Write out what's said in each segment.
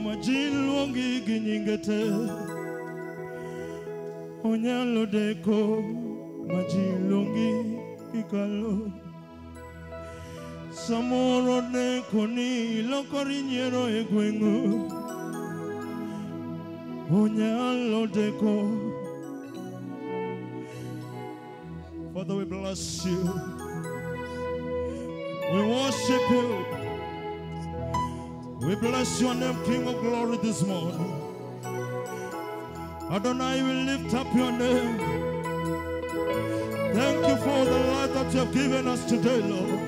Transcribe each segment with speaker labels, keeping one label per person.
Speaker 1: Majiluongi gi nyinge te, onyalo deko. Majiluongi gi kalo, samoro deko ni lokori nyiero e gweng'u, onyalo deko. Father, we bless you. We worship you. We bless your name, King of Glory, this morning. Adonai, we lift up your name. Thank you for the life that you have given us today, Lord.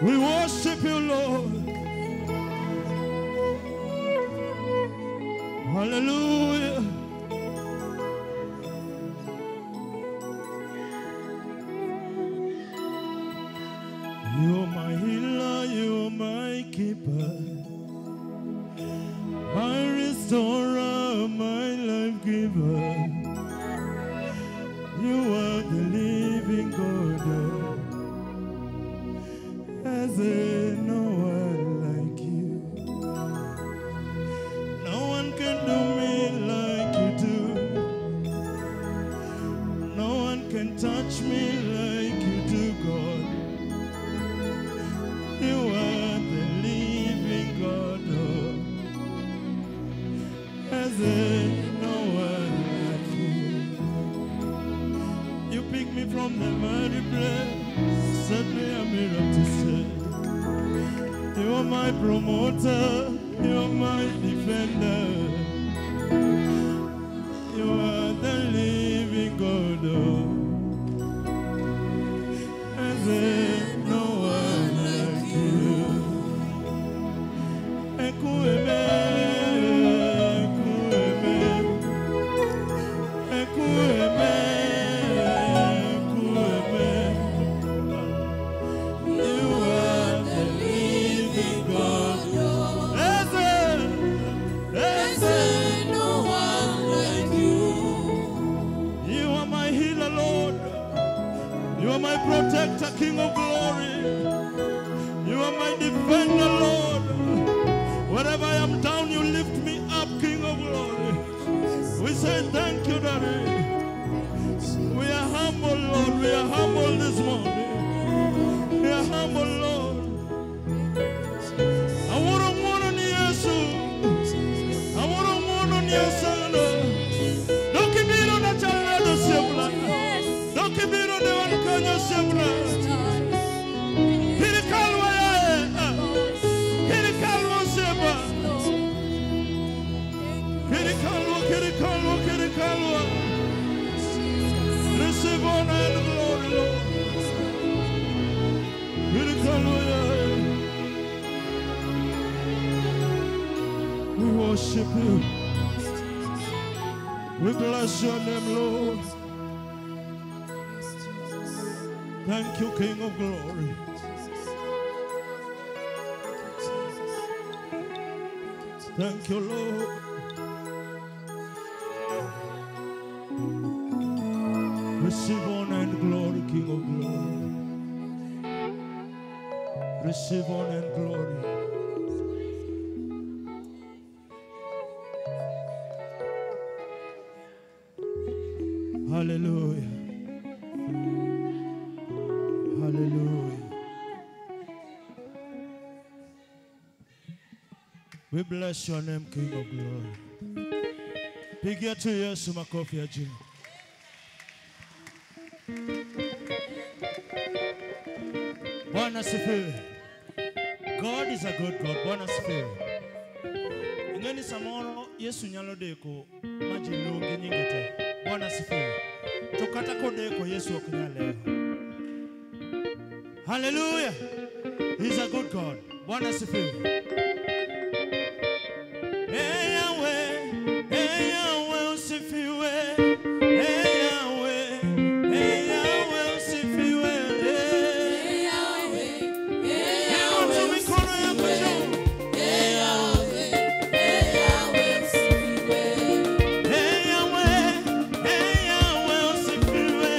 Speaker 1: We worship you, Lord. Hallelujah. You're my healer, you're my keeper, my restorer, my life giver. You are the living God. As no one like you. No one can do me like you do. No one can touch me like you do, God. You are the living God. As no one like you. You pick me from the muddy place, set me a mirror to say, you are my promoter, you are my defender. You are the living God. As no one like you. Ekueme, ekueme, ekueme. My protector, King of Glory. You are my defender, Lord. Wherever I am down, you lift me up, King of Glory. We say thank you, Daddy. We are humble, Lord. We are humble this morning. We are humble, Lord. I want to mourn on Yesu. I want to mourn on Yesu. Don't keep me on the child of Simla. Don't keep me on the one Kanya Simla. Kirikalwa Kirikalwa Simba. Kirikalwa. Receive honor and glory, Lord. Kirikalwa. We worship you. We bless your name, Lord. Thank you, King of Glory. Thank you, Lord. Receive honor and glory, King of Glory. Receive honor and glory. Hallelujah. Hallelujah. We bless your name, King of Glory. Pigia tu Yesu makofi ya juu. Bwana sifiwe. God is a good God. Bwana sifiwe. Ingeni samoro Yesu nyalo deko majiluongi nyingete. Bwana sifiwe. Tokata kodeko Yesu okunyaleo. Hallelujah. He's a good God. Bwana sifiwe. Hey Yahweh, usifiwe. Hey Yahweh, usifiwe. Hey Yahweh, mikono yako juu. Hey Yahweh, usifiwe. Hey Yahweh, usifiwe.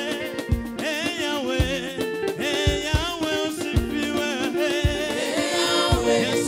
Speaker 1: Hey Yahweh, usifiwe. Hey Yahweh. Hey,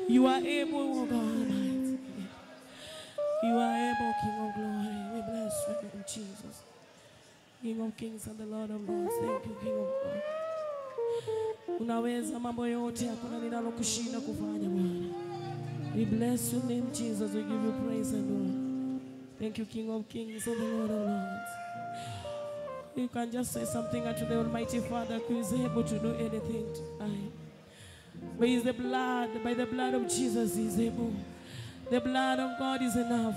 Speaker 2: You are able, O God Almighty. You are able, King of glory. We bless you, name, Jesus. King of kings and the Lord of lords. Thank you, King of God. Unaweza mambo yote, hakuna linalokushinda kufanya Bwana. We bless your name, Jesus. We give you praise and honor. Thank you, King of kings and the Lord of lords. You can just say something unto the Almighty Father who is able to do anything tonight. By the blood of Jesus is able. The blood of God is enough.